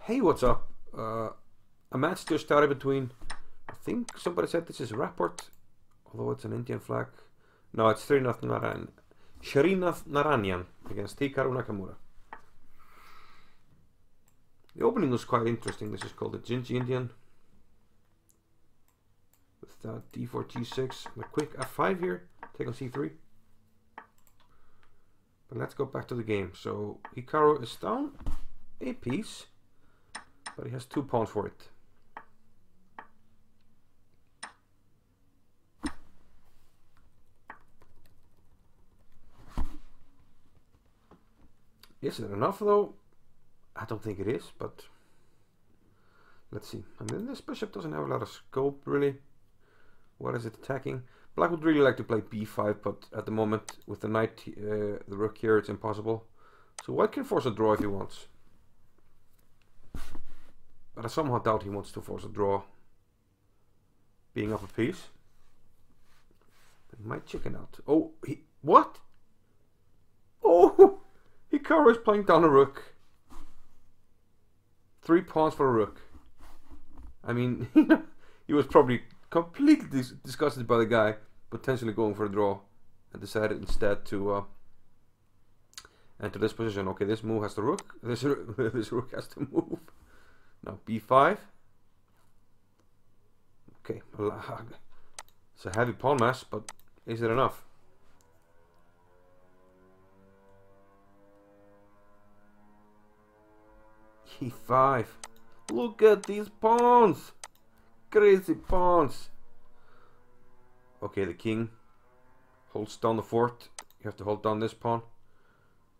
Hey, what's up? A match just started between, I think somebody said this is Rapport, although it's an Indian flag. No, it's Srinath Narayanan against Hikaru Nakamura. The opening was quite interesting. This is called the Gingy Indian. With d4, g6, and a quick f5 here, take on c3. But let's go back to the game. So Hikaru is down a piece, but he has 2 pawns for it. Is it enough though? I don't think it is, but let's see. I mean, this bishop doesn't have a lot of scope really. What is it attacking? Black would really like to play b5, but at the moment with the knight, the rook here, it's impossible. So white can force a draw if he wants. But I somehow doubt he wants to force a draw, being up a piece. He might chicken out. Oh, what? Oh, Hikaru is playing down a rook. 3 pawns for a rook. I mean, he was probably completely disgusted by the guy potentially going for a draw, and decided instead to enter this position. Okay, this move has to rook. This rook has to move. Now b5. Okay, it's a heavy pawn mass, but is it enough? e5. Look at these pawns. Crazy pawns. Okay, the king holds down the fort. You have to hold down this pawn.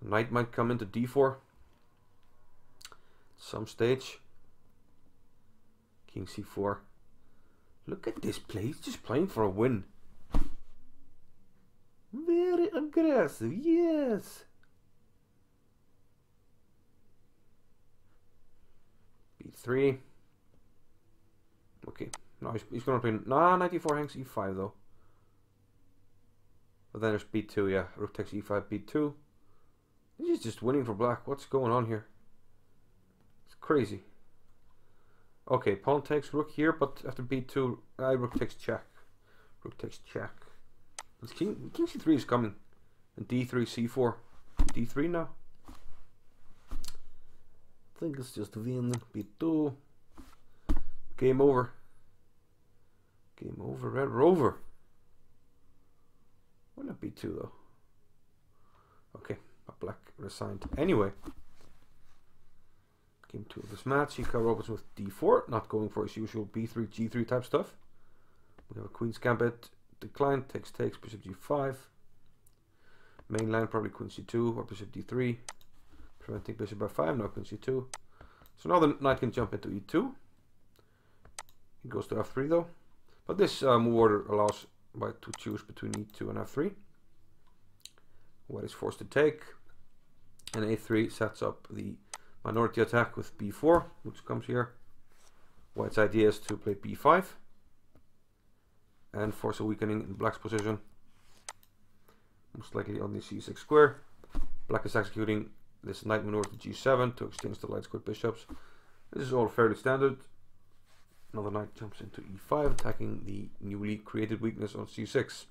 The knight might come into d4 some stage. King c4. Look at this play. He's just playing for a win. Very aggressive. Yes. b3. Okay. No, he's going to play. Nah, knight e4 hangs e5 though. But then there's b2. Yeah, rook takes e5, b2. He's just winning for black. What's going on here? It's crazy. Okay, pawn takes rook here, but after b2, rook takes check. Rook takes check. King c3 is coming. And d3, c4. d3 now. I think it's just win. b2. Game over. Game over. Red Rover. Why not b2 though? Okay, black resigned. Anyway. Game 2 of this match. Hikaru opens with d4, not going for his usual b3, g3 type stuff. We have a queen's gambit. Decline, takes, bishop g5. Main line probably queen c2 or bishop d3. Preventing bishop f5, now queen c2. So now the knight can jump into e2. He goes to f3 though. But this move order allows white to choose between e2 and f3. White is forced to take. And a3 sets up the minority attack with b4, which comes here. White's idea is to play b5 and force a weakening in black's position, most likely on the c6 square. Black is executing this knight maneuver to g7 to exchange the light square bishops. This is all fairly standard. Now the knight jumps into e5, attacking the newly created weakness on c6.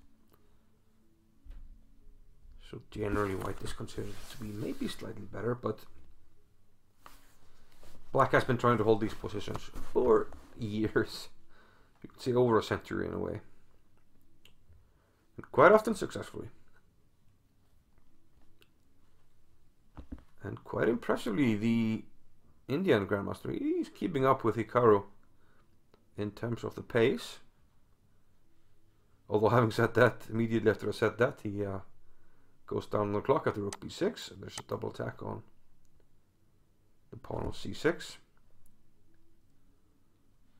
So generally white is considered to be maybe slightly better, but black has been trying to hold these positions for years. You could say over a century in a way. And quite often successfully. And quite impressively, the Indian Grandmaster, he's keeping up with Hikaru in terms of the pace. Although having said that, immediately after I said that, he goes down on the clock after rook b6. And there's a double attack on the pawn on c6.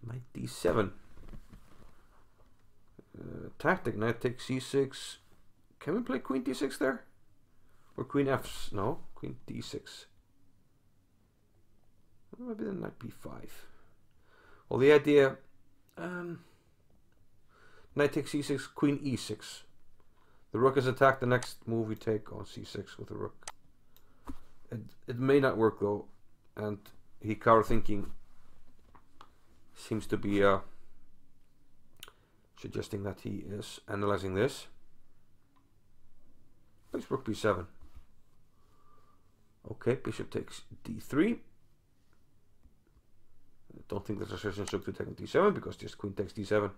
Knight d7. Tactic, knight takes c6. Can we play queen d6 there? Or queen f? No, queen d6. Maybe then knight b5. Well, the idea, knight takes c6, queen e6. The rook is attacked. The next move we take on c6 with the rook. It may not work though, and Hikaru thinking seems to be suggesting that he is analyzing this. Plays rook b7. Okay, bishop takes d3. I don't think there's a suggestion rook to take on d7 because just queen takes d7.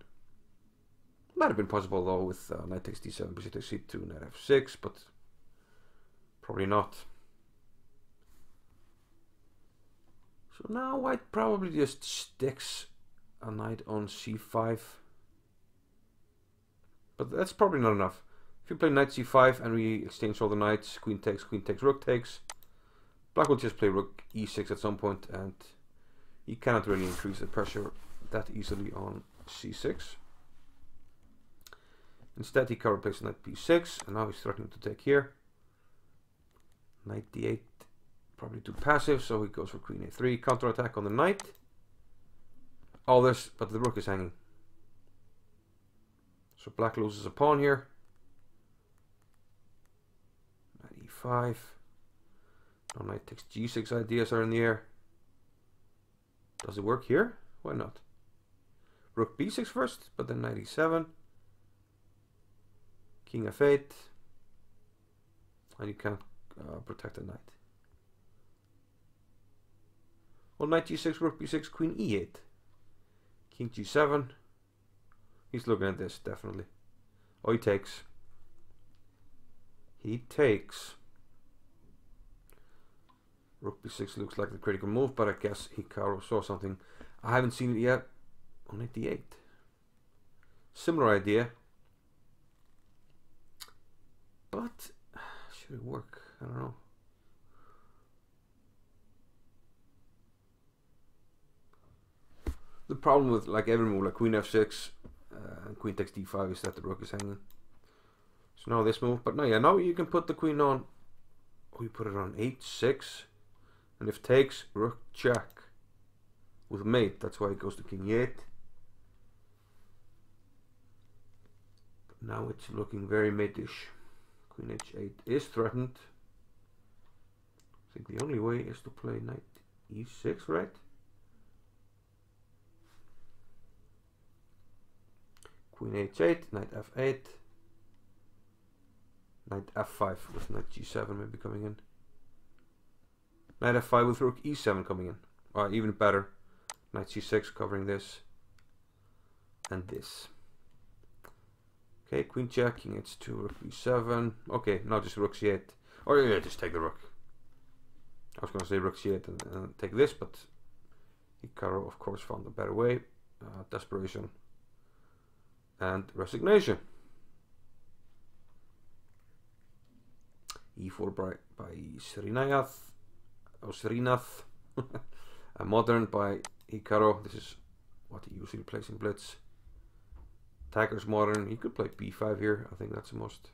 Might have been possible though with knight takes d7, bishop takes c2, knight f6, but probably not. So now white probably just sticks a knight on c5. But that's probably not enough. If you play knight c5 and we exchange all the knights, queen takes, rook takes, black will just play rook e6 at some point, and he cannot really increase the pressure that easily on c6. Instead, Hikaru plays knight b6, and now he's threatening to take here. Knight d8, probably too passive, so he goes for queen a3, counterattack on the knight. All this, but the rook is hanging. So black loses a pawn here. Knight e5. Now knight takes g6 ideas are in the air. Does it work here? Why not? Rook b6 first, but then knight e7. King f8. And you can't protect the knight. Well, knight g6, rook b6, queen e8. King g7. He's looking at this, definitely. Oh, he takes. He takes. Rook b6 looks like the critical move, but I guess Hikaru saw something. I haven't seen it yet. On knight d8. Similar idea. But, should it work? I don't know. The problem with like every move, like queen f6 and queen takes d5, is that the rook is hanging. So now this move, but no, yeah, now you can put the queen on. Oh, you put it on h6, and if takes, rook check with mate. That's why it goes to king e8. But now it's looking very mate-ish. Queen h8 is threatened. I think the only way is to play knight e6, right? Queen h8, knight f8, knight f5 with knight g7 maybe coming in. Knight f5 with rook e7 coming in. Or even better, knight c6 covering this and this. Okay, queen check, king h2, rook b7. Okay, now just rook c8. Or yeah, just take the rook. I was going to say rook c8 and take this, but Hikaru of course found a better way. Desperation and resignation. e4 by Srinath. Oh, Srinath. Modern by Hikaru. This is what he usually plays in Blitz. Tagger's modern. He could play b5 here. I think that's the most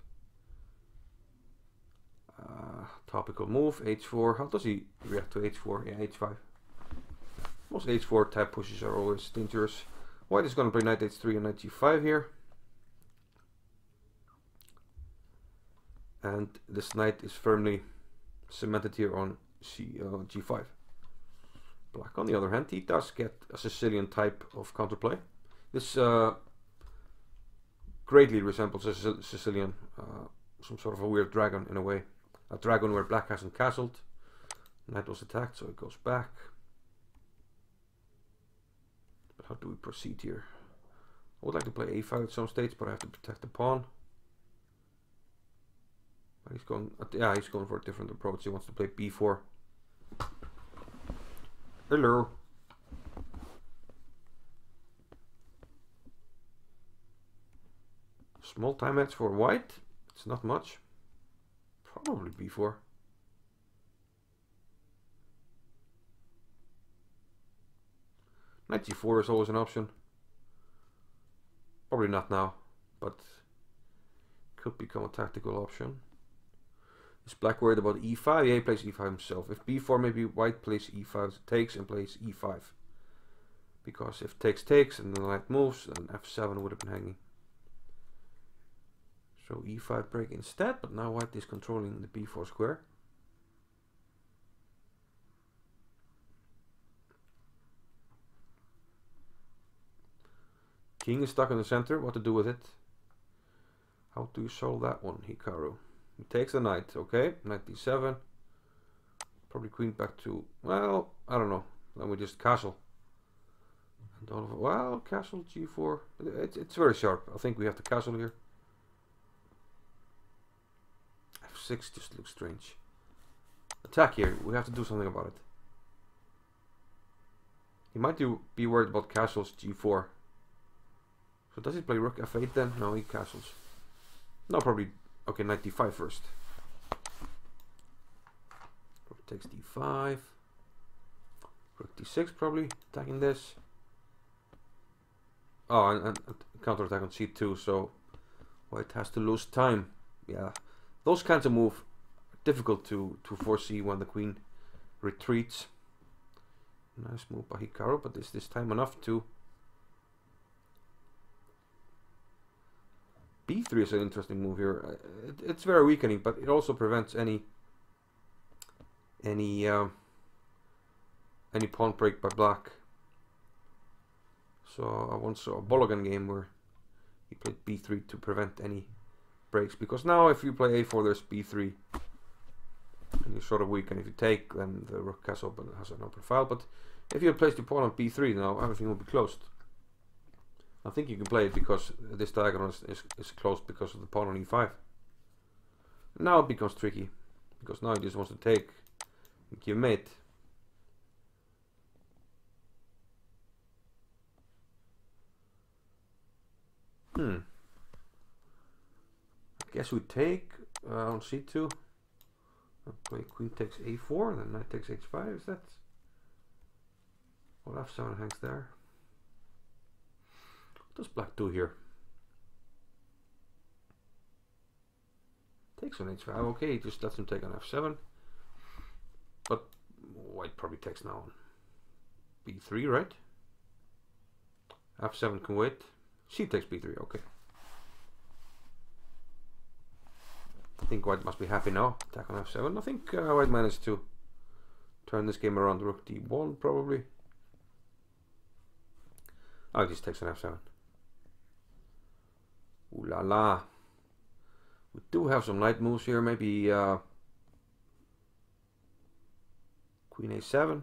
topical move. h4. How does he react to h4? Yeah, h5. Most h4 type pushes are always dangerous. White is going to play knight h3 and knight g5 here. And this knight is firmly cemented here on g5. Black, on the other hand, he does get a Sicilian type of counterplay. This greatly resembles a Sicilian, some sort of a weird dragon in a way. A dragon where black hasn't castled. Knight was attacked, so it goes back. But how do we proceed here? I would like to play a5 at some stage, but I have to protect the pawn. But he's going, yeah, he's going for a different approach. He wants to play b4. Hello. Small time edge for white. It's not much. Probably b4. Knight g4 is always an option. Probably not now, but could become a tactical option. Is black worried about e5? Yeah, he plays e5 himself. If b4, maybe white plays e5, takes and plays e5. Because if takes and the knight moves, then f7 would have been hanging. So e5 break instead, but now white is controlling the b4 square. King is stuck in the center. What to do with it? How do you solve that one, Hikaru? He takes the knight. Okay, knight d7. Probably queen back to... Well, I don't know. Then we just castle. And all of it. Well, castle g4. It's very sharp. I think we have to castle here. f6 just looks strange. Attack here. We have to do something about it. He might be worried about castles g4. So does he play rook f8 then? No, he castles. No, probably. Okay, knight d5 first. Rook takes d5. Rook d6 probably attacking this. Oh, and counter attack on c2. So white has to lose time. Yeah, those kinds of moves are difficult to foresee when the queen retreats. Nice move by Hikaru, but is this time enough to... b3 is an interesting move here. It's very weakening, but it also prevents any pawn break by black. So I once saw a Bologan game where he played b3 to prevent any breaks, because now if you play a4 there's b3 and you're sort of weak, and if you take then the rook has an open file, but if you place the pawn on b3 now everything will be closed. I think you can play it because this diagonal is closed because of the pawn on e5. Now it becomes tricky, because now he just wants to take and give mate. I guess we take on c2. Play queen takes a4, then knight takes h5. Is that... Well, f7 hangs there. What does black do here? Takes on h5. Okay, he just lets him take on f7. But white probably takes now on b3, right? f7 can wait. C takes b3, okay. I think white must be happy now. Attack on f7. I think white managed to turn this game around. Rook d1 probably. Oh, it just takes on f7. Ooh la la. We do have some knight moves here. Maybe queen a7.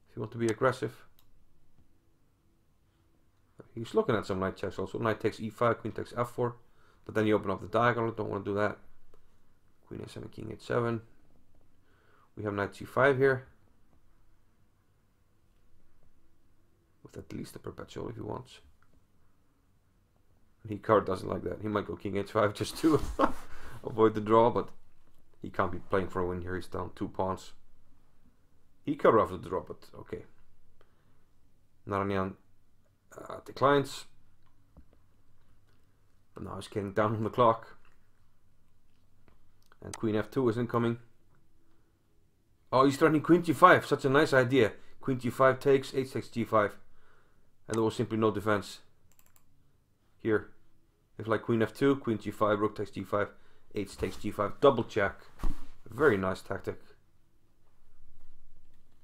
If you want to be aggressive. He's looking at some knight checks also. Knight takes e5, queen takes f4. But then you open up the diagonal. Don't want to do that. Queen a7, king h7. We have knight c5 here. With at least a perpetual if he wants. Hikaru doesn't like that. He might go king h5 just to avoid the draw, but he can't be playing for a win here. He's down 2 pawns. Hikaru after the draw, but okay. Narayanan declines. But now he's getting down on the clock. And queen f2 is incoming. Oh, he's threatening queen g5. Such a nice idea. Queen g5 takes, h takes g5. And there was simply no defense. Here. If like queen f2, queen g5, rook takes g5, h takes g5. Double check. Very nice tactic.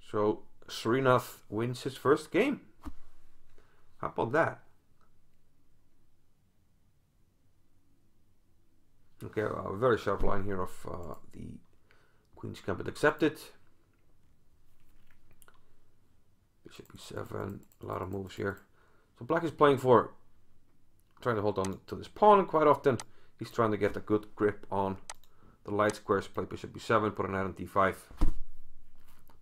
So Srinath wins his first game. How about that? Okay, a very sharp line here of the queen's gambit accepted. Bishop e7, a lot of moves here. So black is playing for, trying to hold on to this pawn, and quite often he's trying to get a good grip on the light squares. Play bishop b7, put a knight on d5.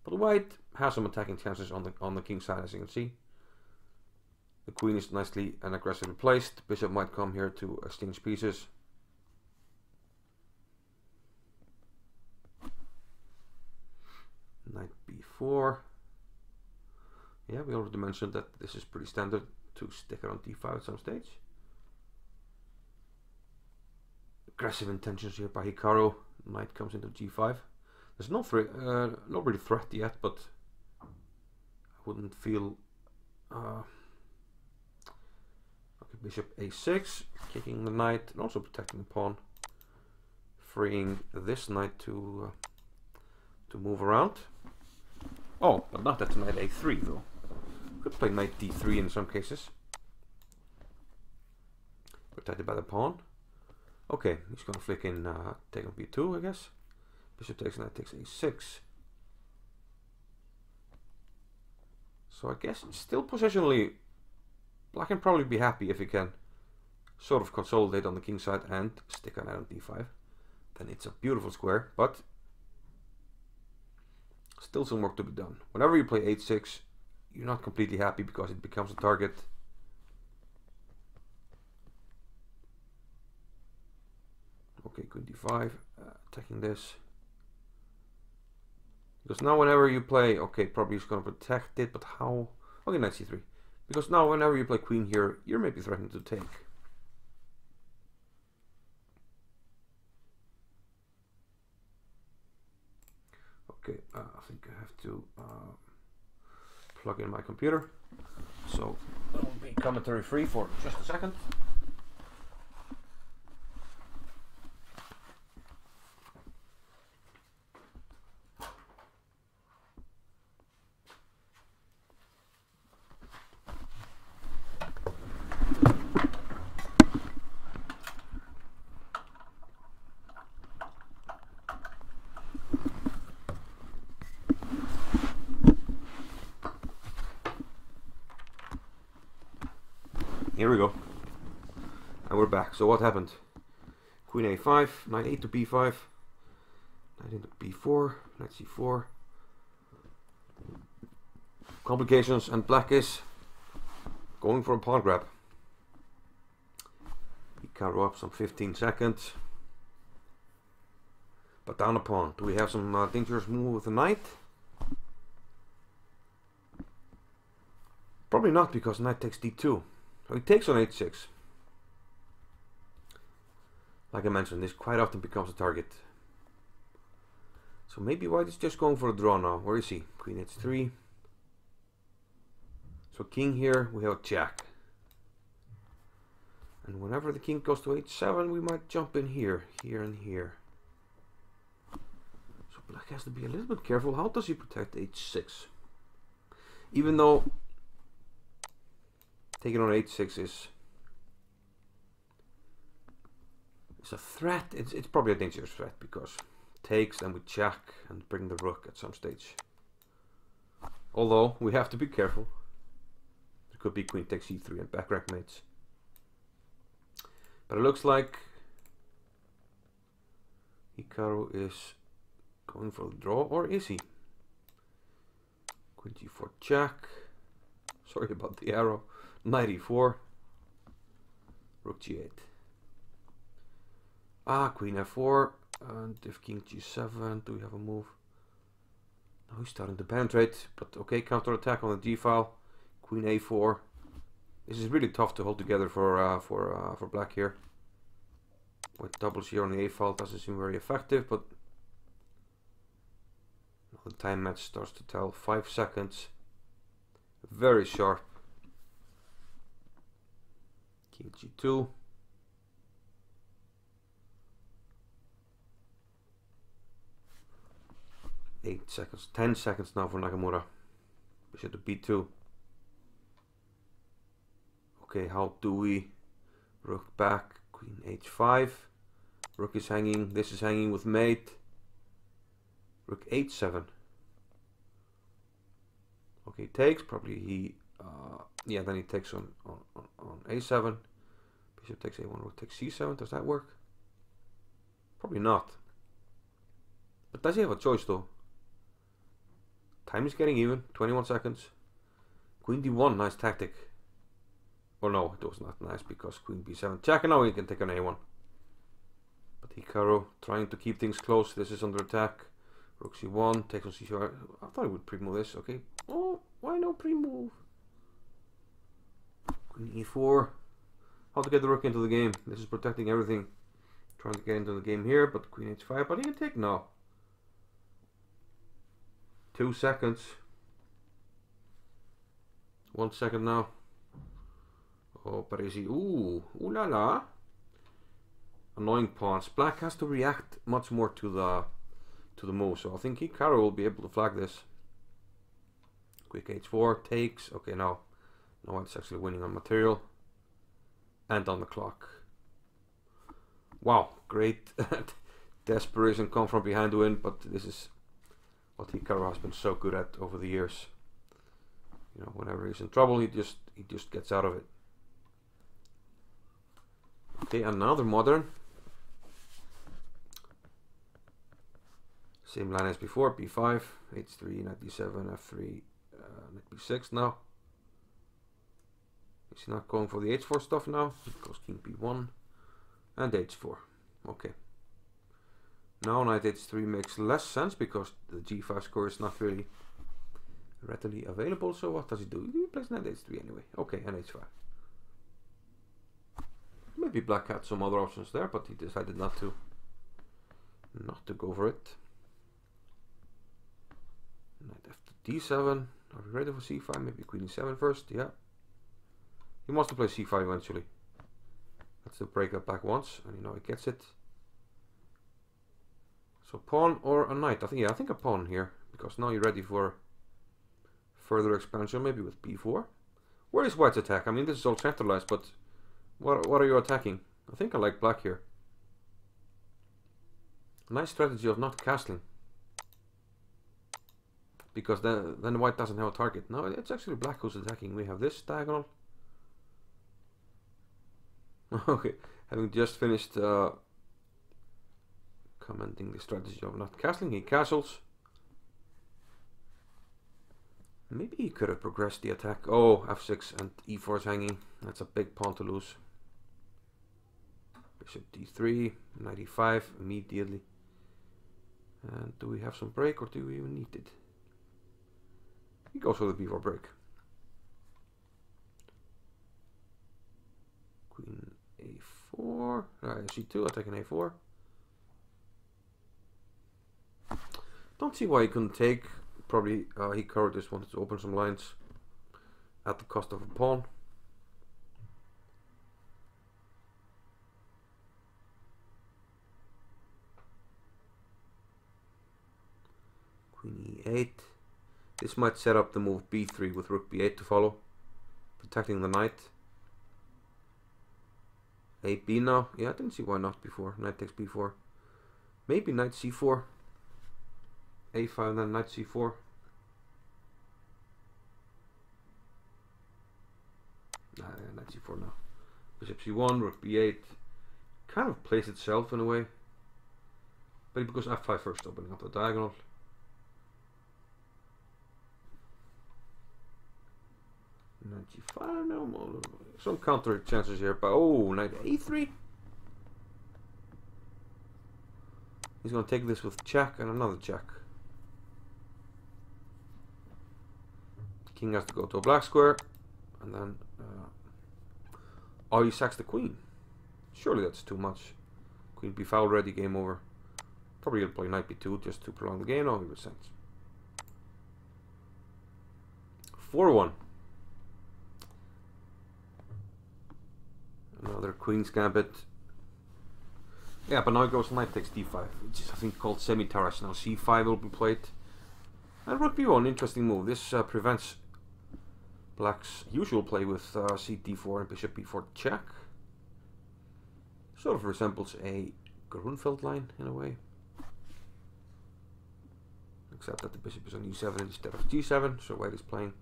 But white has some attacking chances on the king side, as you can see. The queen is nicely and aggressively placed. Bishop might come here to exchange pieces. Knight b4. Yeah, we already mentioned that this is pretty standard to stick it on d5 at some stage. Aggressive intentions here by Hikaru. Knight comes into g5. There's no really threat yet, but I wouldn't feel. Okay, bishop a6, kicking the knight and also protecting the pawn, freeing this knight to move around. Oh, but not at knight a3 though. Could play knight d3 in some cases. Protected by the pawn. Okay, he's gonna flick in, take on b2, I guess. Bishop takes, knight takes a6. So I guess still positionally, black can probably be happy if he can sort of consolidate on the king side and stick a knight on d5. Then it's a beautiful square, but still some work to be done. Whenever you play h6, you're not completely happy because it becomes a target. Okay, queen d5, attacking this. Because now whenever you play, okay, probably he's going to protect it, but how? Okay, knight c3. Because now whenever you play queen here, you're maybe threatening to take. Okay, I think I have to plug in my computer. So I'll be commentary free for just a second. Here we go. And we're back. So what happened? Queen a5, knight 8 to b5, knight into b4, knight c4. Complications, and black is going for a pawn grab. Hikaru up some 15 seconds. But down a pawn. Do we have some dangerous move with the knight? Probably not, because knight takes d2. So he takes on h6. Like I mentioned, this quite often becomes a target. So maybe white is just going for a draw now. Where is he? Queen h3. So king here, we have a jack. And whenever the king goes to h7, we might jump in here, here and here. So black has to be a little bit careful. How does he protect h6? Even though taking on h6 is a threat. It's probably a dangerous threat, because takes, then we check and bring the rook at some stage. Although we have to be careful. It could be queen takes e3 and back rack mates. But it looks like Hikaru is going for the draw, or is he? Queen g4 check. Sorry about the arrow. Knight e4, rook g8. Queen f4, and if king g7, do we have a move? No, he's starting to penetrate, but okay, counter attack on the g file. Queen a4. This is really tough to hold together for black here. With doubles here on the a file doesn't seem very effective, but the time match starts to tell. 5 seconds. Very sharp. King g2. Eight seconds, 10 seconds now for Nakamura. Bishop to b2. Okay, how do we? Rook back, queen h5. Rook is hanging, this is hanging with mate. Rook h7. Okay, takes, probably he, yeah, then he takes on a7. Bishop takes a1, rook takes c7, does that work? Probably not. But does he have a choice though? Time is getting even, 21 seconds. Queen d1, nice tactic. Or no, it was not nice, because queen b7 check, and now he can take an a1. But Hikaru trying to keep things close. This is under attack. Rook c1, takes on c4. I thought he would pre-move this, okay. Oh, why no pre-move? Queen e4. How to get the rook into the game. This is protecting everything. Trying to get into the game here, but queen h5. But he can take now. 2 seconds. 1 second now. Oh, but is he? Ooh la la. Annoying pawns. Black has to react much more to the move. So I think Hikaru will be able to flag this. Quick h4 takes. Okay, now it's actually winning on material and on the clock. Wow, great desperation come from behind to win, but this is what Hikaru has been so good at over the years. You know, whenever he's in trouble, he just gets out of it. Okay, another modern. Same line as before, b5, h3, knight d7, f3, knight b6 now. Is he not going for the h4 stuff now? He goes king b1 and h4. Okay. Now knight h3 makes less sense because the g5 square is not really readily available. So what does he do? He plays knight h3 anyway. Okay, and h5. Maybe black had some other options there, but he decided not to go for it. Knight f to d7. Are we ready for c5? Maybe queen e7 first. Yeah. He wants to play c5 eventually. Let's break that back once, and you know he gets it. So pawn or a knight? I think a pawn here, because now you're ready for further expansion, maybe with b4. Where is white's attack? I mean, this is all centralized, but what are you attacking? I think I like black here. Nice strategy of not castling, because then white doesn't have a target. No, it's actually black who's attacking. We have this diagonal. Okay, having just finished commenting the strategy of not castling, he castles. Maybe he could have progressed the attack. Oh, f6 and e4 is hanging. That's a big pawn to lose. Bishop d3, knight e5 immediately. And do we have some break, or do we even need it? He goes for the b4 break. Queen a4, c2, attacking a4. Don't see why he couldn't take. Probably Hikaru just wanted to open some lines at the cost of a pawn. Queen e8. This might set up the move b3 with rook b8 to follow, protecting the knight. a-b now. Yeah, I didn't see why not before. Knight takes b4. Maybe knight c4. a5, then knight c4. Knight c4 now. Bishop c1, rook b8. Kind of plays itself in a way. But it goes f5 first, opening up the diagonal. Knight g5, no, some counter chances here, but oh, knight a3. He's going to take this with check and another check. King has to go to a black square, and then oh, he sacks the queen. Surely that's too much. Queen b5 already, game over. Probably he'll play knight b2 just to prolong the game. No, he resents. 4-1. Another queen's gambit. Yeah, but now it goes knight takes d5, which is I think called semi-terrace. Now c5 will be played. And rook b1, interesting move. This prevents black's usual play with c d4 and bishop b4 check. Sort of resembles a Grunfeld line in a way. Except that the bishop is on e7 instead of g7, so white is playing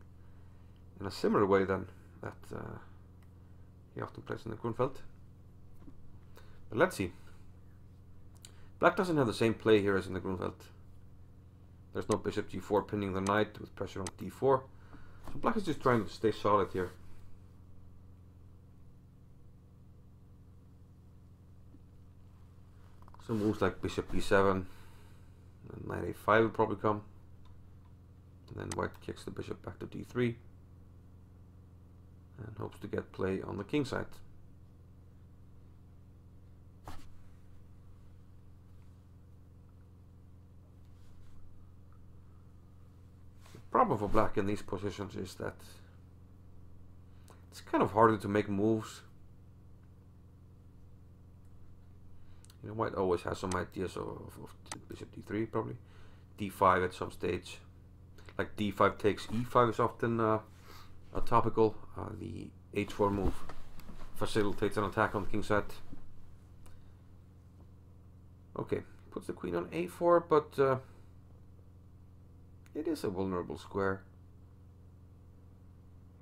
in a similar way than that he often plays in the Grunfeld. But let's see. Black doesn't have the same play here as in the Grunfeld. There's no bishop g4 pinning the knight with pressure on d4. So black is just trying to stay solid here. Some moves like bishop b7 and knight a5 will probably come. And then white kicks the bishop back to d3 and hopes to get play on the king side. The problem for black in these positions is that it's kind of harder to make moves. You know, white always has some ideas of bishop d3 probably. d5 at some stage. Like d5 takes e5 is often a topical. The h4 move facilitates an attack on the king side. Okay, puts the queen on a4, but it is a vulnerable square.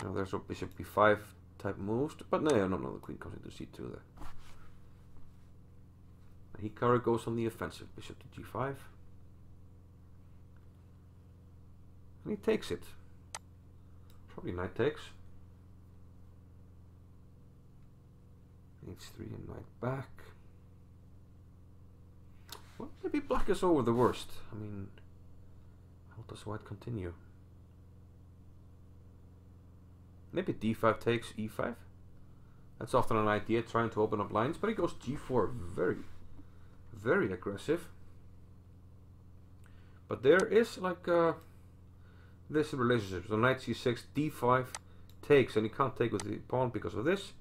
Now there's a bishop b5 type moves, but no, the queen comes into c2 there. Hikaru goes on the offensive, bishop to g5. And he takes it. Probably knight takes. h3 and knight back. Well, maybe black is over the worst. I mean, how does white continue? Maybe d5 takes e5. That's often an idea, trying to open up lines, but he goes g4, very aggressive. But there is like this relationship. So knight c6, d5 takes, and he can't take with the pawn because of this.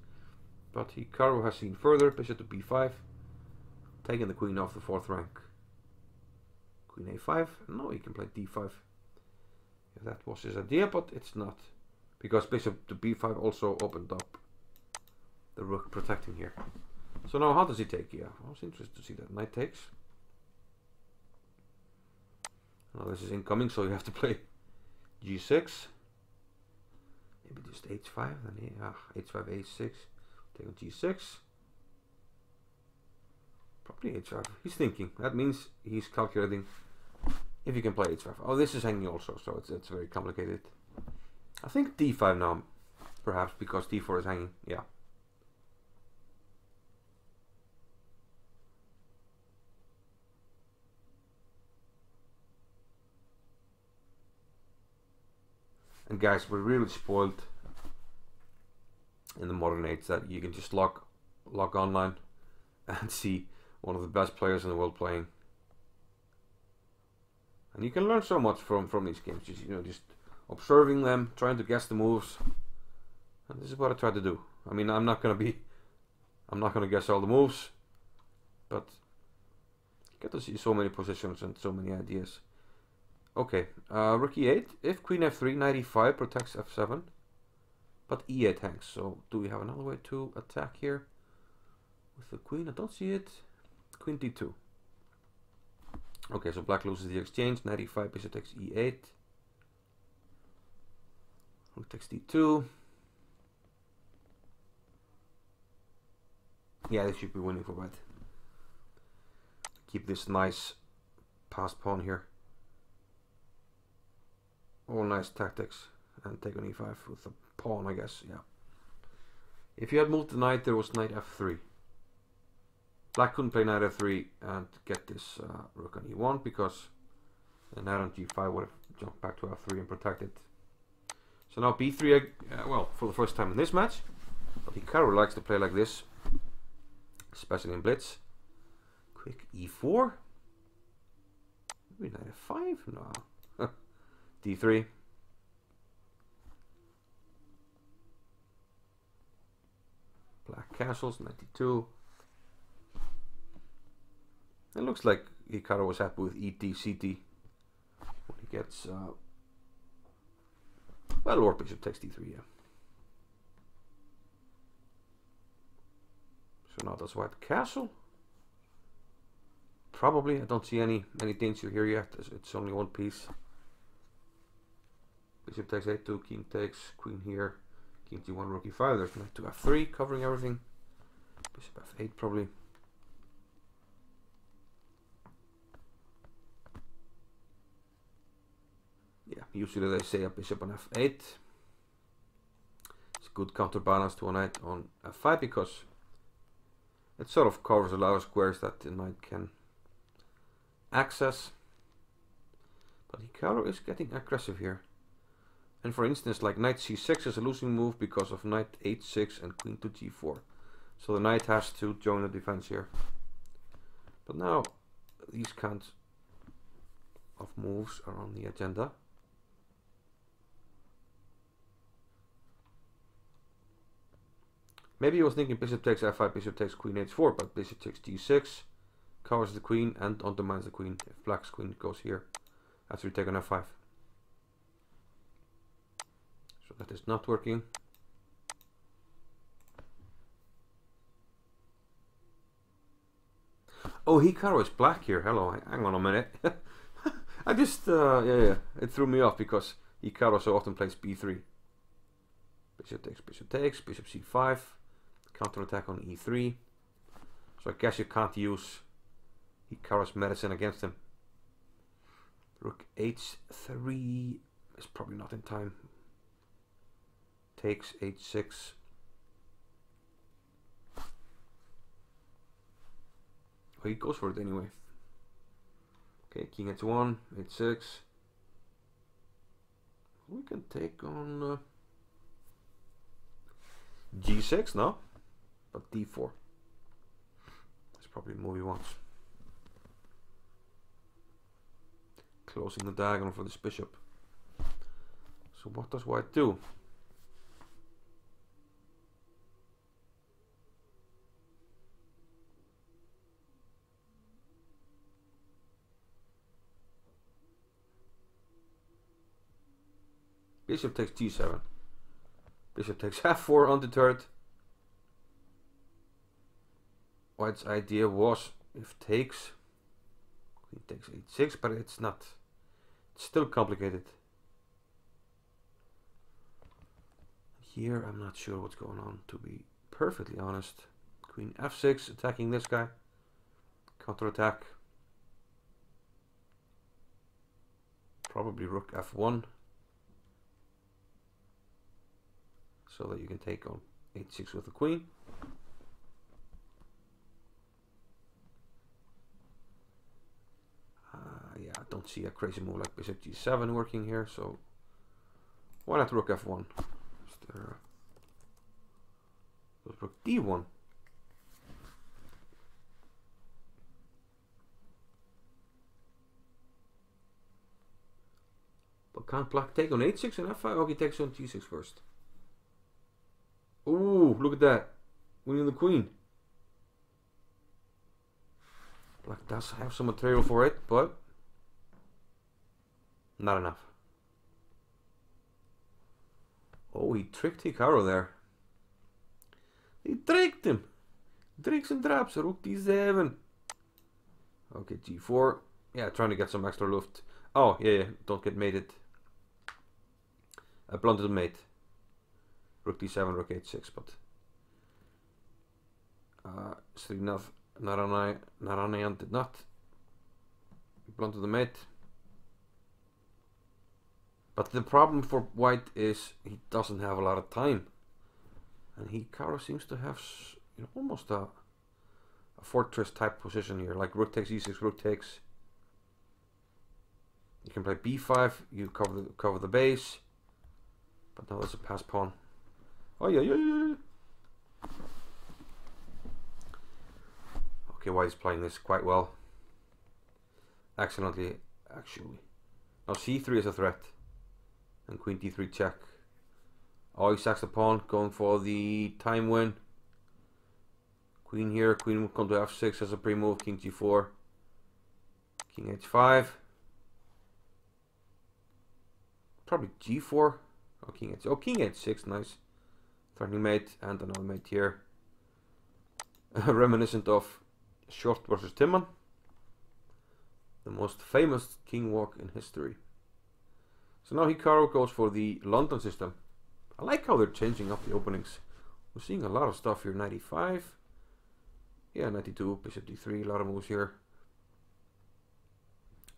But Hikaru has seen further, bishop to b5, taking the queen off the 4th rank. Queen a5, no, he can play d5. If that was his idea, but it's not. Because bishop to b5 also opened up the rook protecting here. So now how does he take? Yeah, I was interested to see that. Knight takes. Now this is incoming, so you have to play g6. Maybe just h5, then h5, h6. Take on g6. Probably h5. He's thinking. That means he's calculating if you can play h5. Oh, this is hanging also, so it's very complicated. I think d5 now, perhaps, because d4 is hanging. Yeah. And guys, we're really spoiled in the modern age that you can just log online and see one of the best players in the world playing. And you can learn so much from these games. Just observing them, trying to guess the moves. And this is what I try to do. I mean, I'm not gonna guess all the moves, but you get to see so many positions and so many ideas. Okay, rook e8. If queen f3, knight e5 protects f7, but e8 hangs. So do we have another way to attack here with the queen? I don't see it. Queen d2. Okay, so black loses the exchange. Knight e5, bishop takes e8. Rook takes d2. Yeah, this should be winning for white. Keep this nice passed pawn here. All nice tactics. And take on e5 with the pawn, I guess. Yeah. If you had moved the knight, there was knight f3. Black couldn't play knight f3 and get this rook on e1 because the knight on g5 would have jumped back to f3 and protected. So now b3, well, for the first time in this match. But Hikaru likes to play like this, especially in Blitz. Quick e4. Maybe knight f5? No. d3. Black castles, 92. It looks like Hikaru was happy with ET, CT. When he gets, well, Lord Bishop takes d3, yeah. So now does white castle? Probably. I don't see any danger here yet. It's only one piece. Bishop takes a2, king takes, queen here, king g1, rook e5. There's knight to f3 covering everything. Bishop f8 probably. Yeah, usually they say a bishop on f8. It's a good counterbalance to a knight on f5 because it sort of covers a lot of squares that the knight can access. But Hikaru is getting aggressive here. And for instance, like knight c6 is a losing move because of knight h6 and queen to g4. So the knight has to join the defense here. But now these kinds of moves are on the agenda. Maybe he was thinking bishop takes f5, bishop takes queen h4, but bishop takes g6 covers the queen and undermines the queen if black's queen goes here after we take on f5. So that is not working. Oh, Hikaru is black here. Hello, hang on a minute. I just, yeah, it threw me off because Hikaru so often plays b3. Bishop takes, bishop c5. Counterattack on e3. So I guess you can't use Hikaru's medicine against him. Rook h3 is probably not in time. Takes h6. Oh, he goes for it anyway. Okay, king h1, h6. We can take on g6, no? But d4. That's probably the move he wants. Closing the diagonal for this bishop. So what does white do? Bishop takes g7. Bishop takes f4 undeterred. White's idea was, if takes, queen takes h6, but it's not. It's still complicated. Here I'm not sure what's going on, to be perfectly honest. Queen f6, attacking this guy. Counterattack. Probably rook f1. So that you can take on h6 with the queen. Yeah, I don't see a crazy move like bishop g7 working here, so why not rook f1? Rook d1. But can't black take on h6 and f5? Okay, takes on g6 first. Ooh, look at that. Winning the queen. Black does have some material for it, but not enough. Oh, he tricked Hikaru there. He tricked him. Tricks and traps. Rook d7. Okay, g4. Yeah, trying to get some extra luft. Oh, yeah, don't get mated. I blundered the mate. Rook d7, rook h6, but Srinath Narayanan did not blunder the mate. But the problem for white is he doesn't have a lot of time, and Hikaru seems to have, you know, almost a fortress type position here, like rook takes e6, rook takes. You can play b5, you cover the base, but now there's a pass pawn. Oh yeah. Okay, white is playing this quite well. Excellently, actually. Now c3 is a threat. And queen d3 check. Oh, he sacks the pawn, going for the time win. Queen here, queen will come to f6 as a pre-move, king g4. King h5. Probably g4. Oh, king h6. Oh, king h6, nice. Threatening mate, and another mate here. Reminiscent of Short versus Timman. The most famous king walk in history. So now Hikaru goes for the London system. I like how they're changing up the openings. We're seeing a lot of stuff here. 95. Yeah, 92. Bishop d3. A lot of moves here.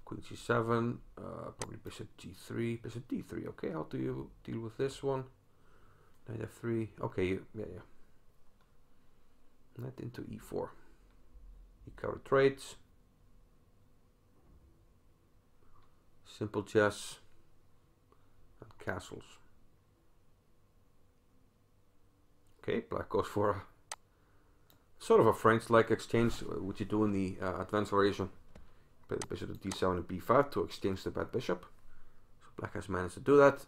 Queen c7. Probably bishop g3. Bishop d3. Okay, how do you deal with this one? Knight f3. Okay, yeah. Knight into e4. Hikaru trades. Simple chess. And castles. Okay, black goes for a sort of a French-like exchange, which you do in the advanced variation. Play the bishop to d7 and b5 to exchange the bad bishop. So black has managed to do that.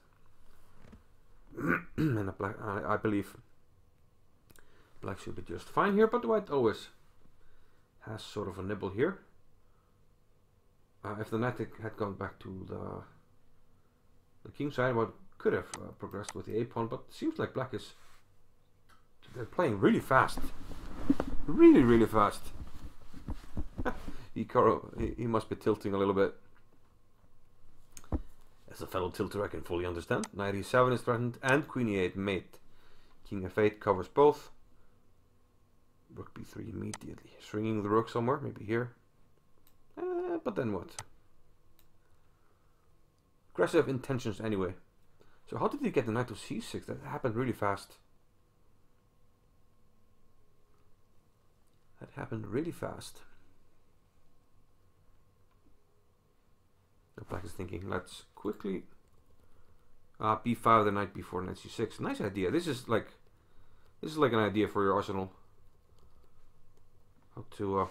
And I believe black should be just fine here, but white always has sort of a nibble here. If the knight had gone back to the king side, white could have progressed with the a pawn, but it seems like black is, they're playing really fast, really fast. Hikaru, he must be tilting a little bit. As a fellow tilter, I can fully understand. Knight e7 is threatened, and Queen e8 mate. King f8 covers both. Rook b3 immediately. Stringing the rook somewhere, maybe here. But then what? Aggressive intentions anyway. So how did he get the knight to c6? That happened really fast. That happened really fast. Now Black is thinking, let's quickly b5, the knight b4, knight c6. Nice idea. This is like an idea for your arsenal. How to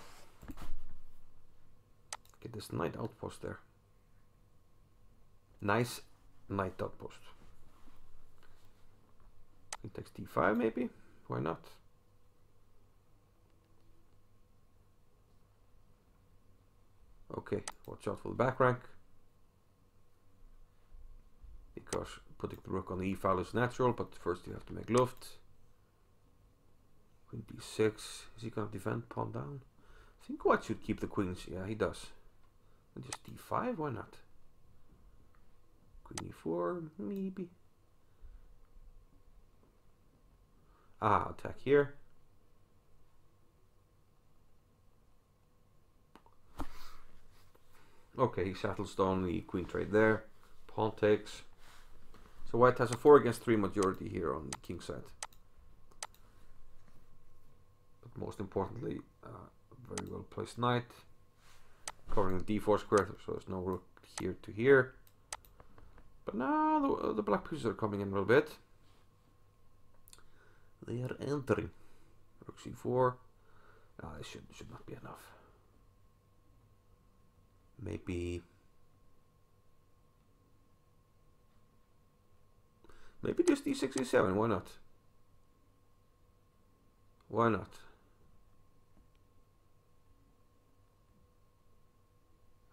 get this knight outpost there. Nice knight outpost. He takes d5 maybe. Why not? Okay, watch out for the back rank. Because putting the rook on the e file is natural, but first you have to make luft. Queen d6. Is he gonna defend pawn down? I think White should keep the queens. Yeah, he does. And just d5, why not? Queen e4, maybe. Attack here. Okay, he settles down the queen trade there. Pawn takes. So White has a 4 against 3 majority here on the king side. But most importantly, a very well placed knight. Covering the d4 square, so there's no rook here to here. But now the black pieces are coming in a little bit. They are entering. Rook c4. This should not be enough. Maybe just d6, e7. Why not? Why not?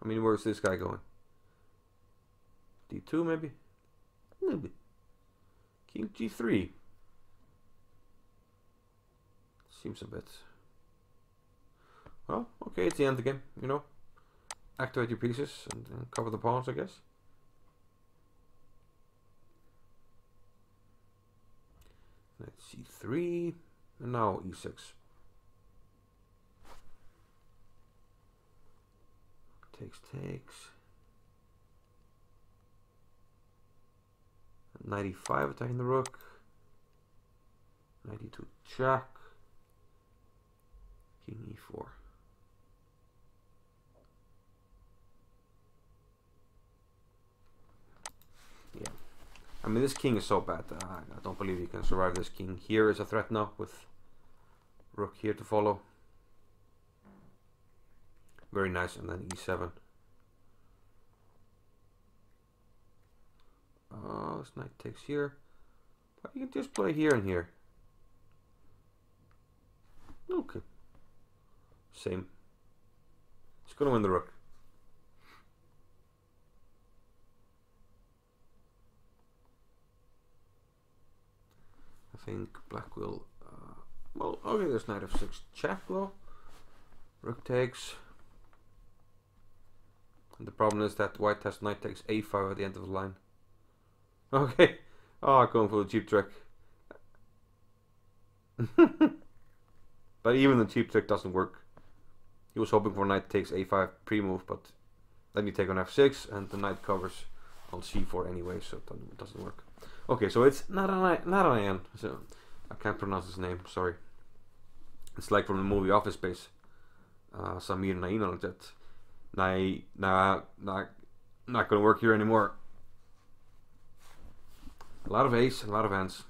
I mean, where's this guy going? d2 maybe? Maybe. King g3. Seems a bit... Well, okay, it's the end of the game, you know. Activate your pieces and cover the pawns, I guess. Knight c3. And now e6. Takes. Knight e5 attacking the rook. Knight e2 check. King e4. Yeah. I mean, this king is so bad. I don't believe he can survive this king. Here is a threat now with rook here to follow. Very nice. And then e7. This knight takes here. But you can just play here and here. Okay. Same. He's gonna win the rook. I think black will... well, okay, there's knight f6 check though. Rook takes. And the problem is that white has knight takes a5 at the end of the line. Okay. Going for the cheap trick. But even the cheap trick doesn't work. He was hoping for knight takes a5 pre-move, but then you take on f6 and the knight covers on c4 anyway, so it doesn't work. Okay, so it's Narayanan. So I can't pronounce his name, sorry. It's like from the movie Office Space. Samir Naina, not gonna work here anymore. A lot of ace, a lot of hands.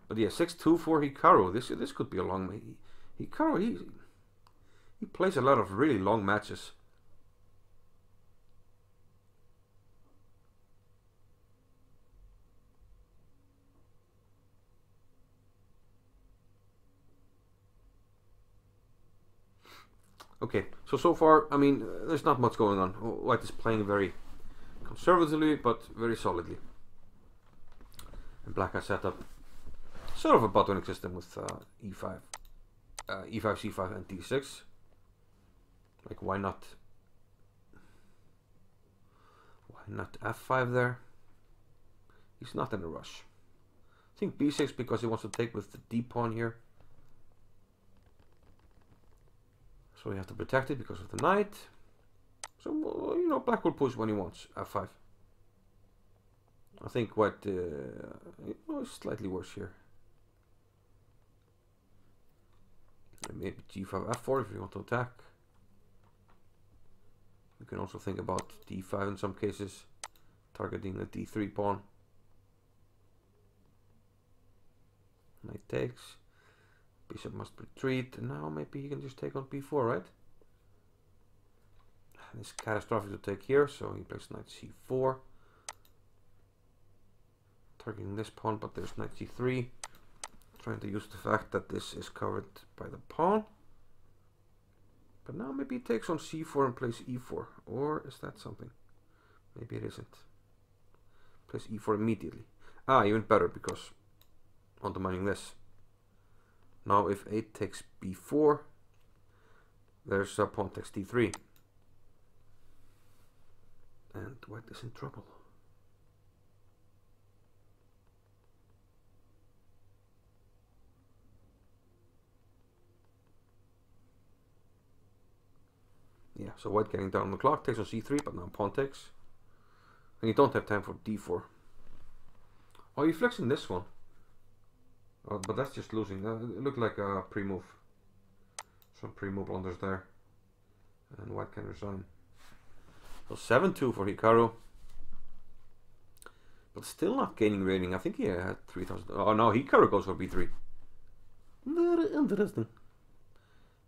But yeah, 6-2 for Hikaru. This could be a long... Hikaru, he plays a lot of really long matches. Okay, so far, I mean, there's not much going on. White is playing very conservatively, but very solidly. And black has set up sort of a bottleneck system with e5, c5, and d6. Like, why not? Why not f5 there? He's not in a rush. I think b6 because he wants to take with the d pawn here. So we have to protect it because of the knight. So, you know, black will push when he wants. f5. I think white is slightly worse here. Maybe g5, f4 if you want to attack. You can also think about d5 in some cases, targeting the d3 pawn. Knight takes. Bishop must retreat. And now maybe he can just take on b4, right? And it's catastrophic to take here, so he plays knight c4. Targeting this pawn, but there's knight c3. Trying to use the fact that this is covered by the pawn. But now maybe he takes on c4 and plays e4. Or is that something? Maybe it isn't. Plays e4 immediately. Ah, even better, because undermining this. Now if 8 takes b4, there's a pawn takes d3. And white is in trouble. Yeah, so white getting down on the clock, takes on c3, but now pawn takes. And you don't have time for d4. Oh, you're flexing this one. Oh, but that's just losing. It looked like a pre-move. Some pre-move blunders there. And white can resign. So 7-2 for Hikaru. But still not gaining rating. I think he had 3,000. Oh no, Hikaru goes for b3. Very interesting.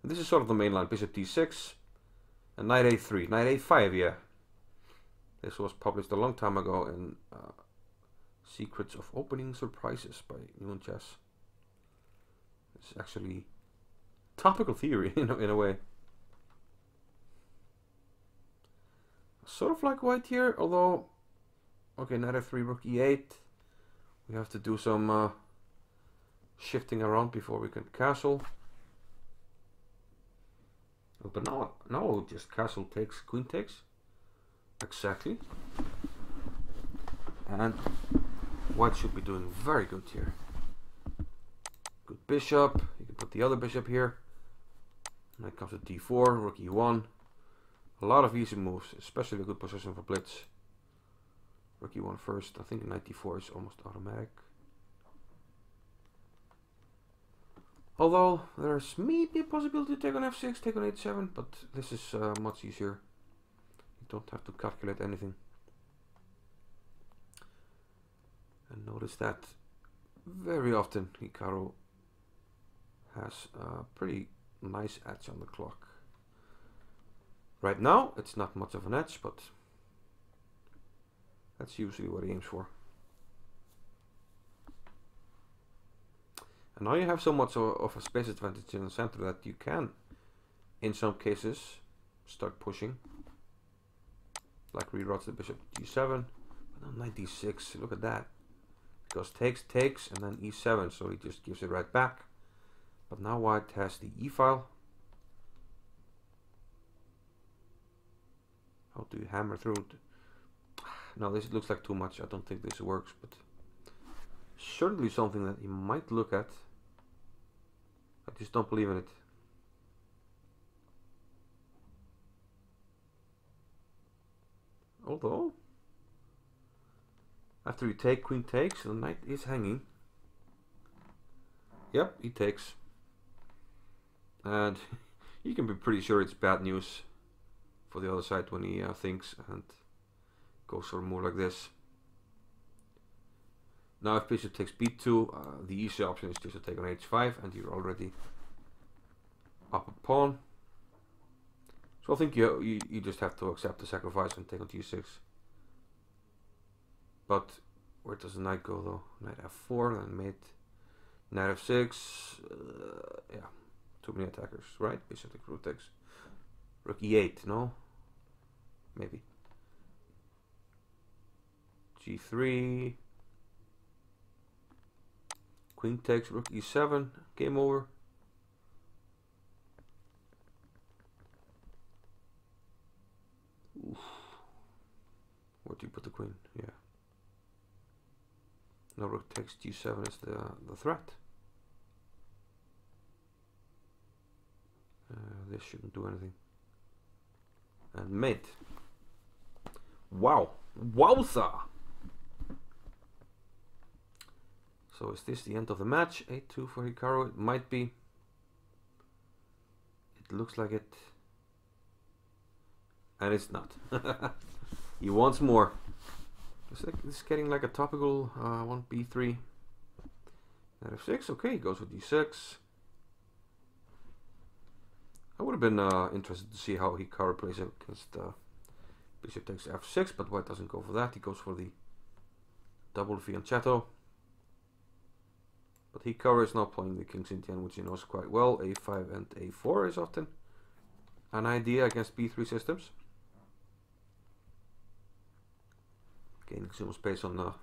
And this is sort of the main line. Bishop d6. And knight a3. Knight a5, yeah. This was published a long time ago in Secrets of Opening Surprises by New Chess. It's actually topical theory in a way. Sort of like white here, although... Okay, knight f3, rook e8. We have to do some shifting around before we can castle. Oh, but now just castle takes, queen takes. Exactly. And white should be doing very good here. Good bishop. You can put the other bishop here. Knight comes to d4, rook e1. A lot of easy moves, especially a good position for Blitz. Rook e1 first. I think knight d4 is almost automatic. Although there's maybe a possibility to take on f6, take on h7, but this is much easier. You don't have to calculate anything. And notice that very often Hikaru has a pretty nice edge on the clock. Right now it's not much of an edge, but that's usually what he aims for. And now you have so much of a space advantage in the center that you can, in some cases, start pushing. Like reroutes the bishop g7, but now knight d6, look at that. Because takes, and then e7, so he just gives it right back. But now white has the e-file. How do you hammer through it? No, this looks like too much. I don't think this works, but certainly something that he might look at. I just don't believe in it. Although, after you take, queen takes, the knight is hanging. Yep, he takes. And you can be pretty sure it's bad news for the other side when he thinks and goes for a move like this. Now if bishop takes b2, the easy option is just to take on h5 and you're already up a pawn. So I think you just have to accept the sacrifice and take on g6. But where does the knight go though? Knight f4, then mate. Knight f6, yeah, too many attackers, right? Bishop takes, rook takes. Rook e8, no? Maybe. g3. Queen takes, rook e7, game over. do you put the queen? Yeah. Now rook takes g7 is the threat. This shouldn't do anything. And mate. Wow. Wowza! So is this the end of the match? 8-2 for Hikaru. It might be. It looks like it. And it's not. He wants more. It's getting like a topical 1 b3. Knight f6. Okay, he goes with d6. I would have been interested to see how Hikaru plays against bishop takes f6, but white doesn't go for that. He goes for the double fianchetto. But Hikaru is now playing the King's Indian, which he knows quite well. a5 and a4 is often an idea against b3 systems. Gaining some space on the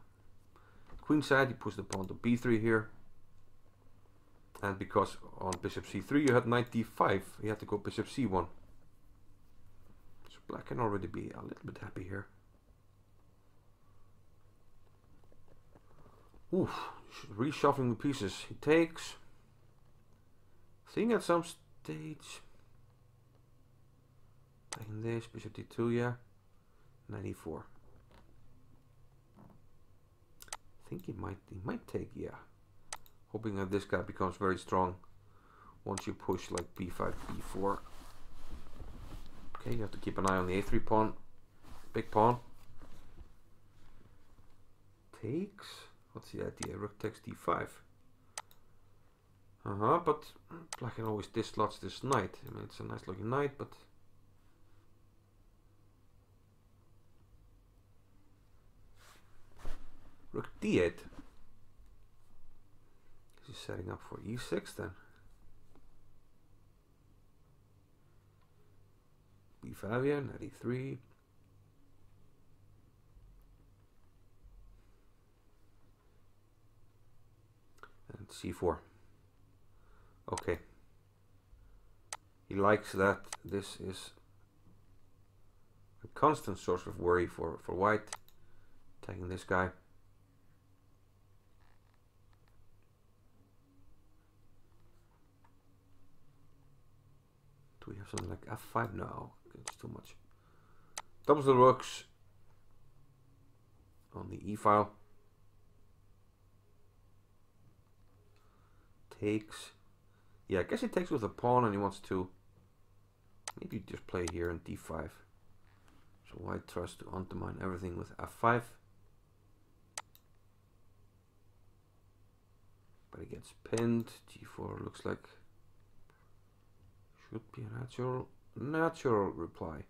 queen side, he pushes the pawn to b3 here. And because on bishop c3 you had knight d5, he had to go bishop c1. So black can already be a little bit happy here. Oof, reshuffling the pieces. He takes. I think at some stage. Taking this, bishop d2, yeah. Knight e4. I think he might take, yeah. Hoping that this guy becomes very strong once you push like b5, b4. Okay, you have to keep an eye on the a3 pawn. Big pawn. Takes. What's the idea? Rook takes d5. But black can always dislodge this knight. I mean, it's a nice looking knight, but rook d8. He's setting up for e6 then. b5 here, knight e3. And c4. Okay. He likes that. This is a constant source of worry for white. Taking this guy. Do we have something like f5 now? It's too much. Doubles the rooks on the e file. Takes. Yeah, I guess he takes with a pawn and he wants to maybe just play here in d5. So white tries to undermine everything with f5. But he gets pinned. g4 looks like should be a natural reply.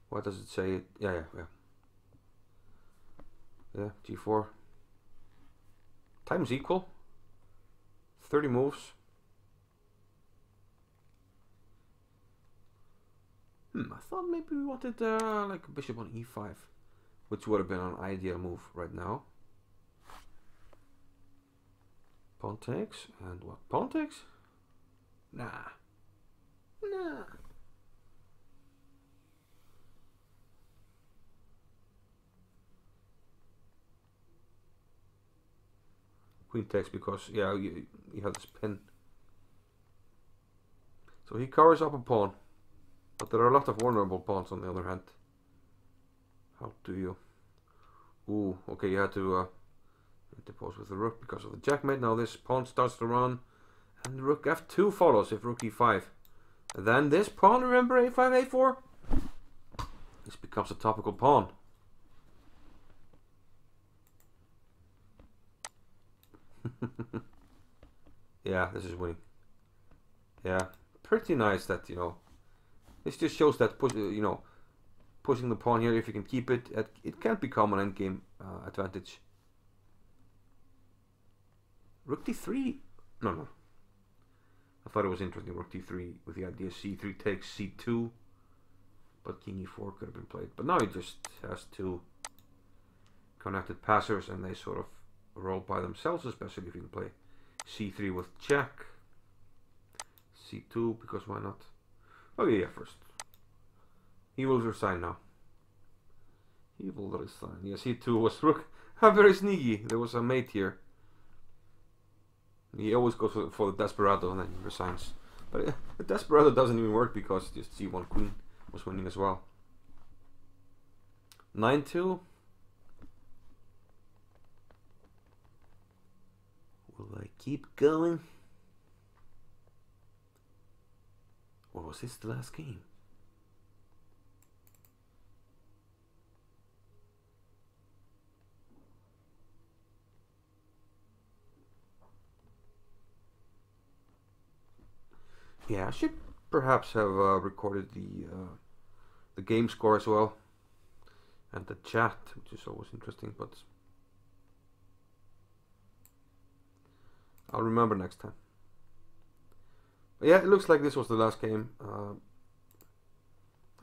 What does it say? Yeah. Yeah, g4. Time is equal. 30 moves. I thought maybe we wanted like a bishop on e5, which would have been an ideal move right now. Pawn takes, and what? Pawn takes? Nah. Queen takes because, yeah, you have this pin. So he covers up a pawn. But there are a lot of vulnerable pawns on the other hand. How do you... Ooh, okay, you had to interpose with the rook because of the checkmate. Now this pawn starts to run. And rook f2 follows if rook e5. And then this pawn, remember, a5, a4? This becomes a topical pawn. Yeah, this is winning. Yeah, pretty nice that, you know, this just shows that, pushing the pawn here, if you can keep it, it can become an endgame advantage. Rook d3? No. I thought it was interesting, rook d3 with the idea c3 takes c2. But king e4 could have been played. But now he just has two connected passers and they sort of roll by themselves, especially if you can play c3 with check, c2, because why not? Oh yeah, first. He will resign now. He will resign. Yeah, c2 was rook. Very sneaky. There was a mate here. He always goes for the desperado and then he resigns. But the desperado doesn't even work because just c1 queen was winning as well. 9-2. Will I keep going? Or was this the last game? Yeah, I should perhaps have recorded the game score as well, and the chat, which is always interesting, but I'll remember next time. But yeah, it looks like this was the last game.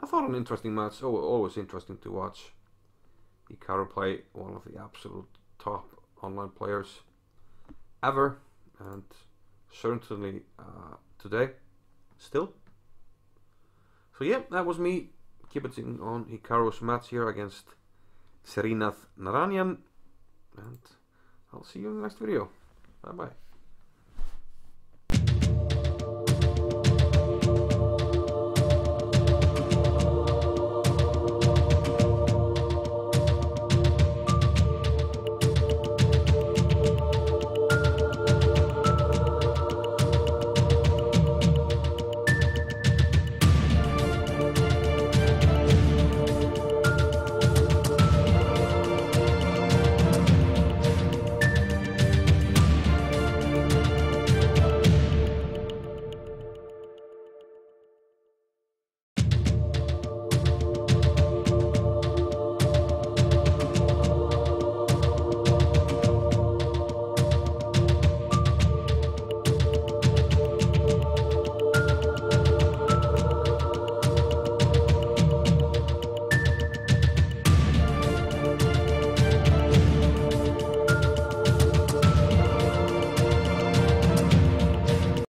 I thought an interesting match. Always interesting to watch Hikaru play, one of the absolute top online players ever, and certainly today. Still. So yeah, that was me kibitzing on Hikaru's match here against Srinath Narayanan, and I'll see you in the next video. Bye bye.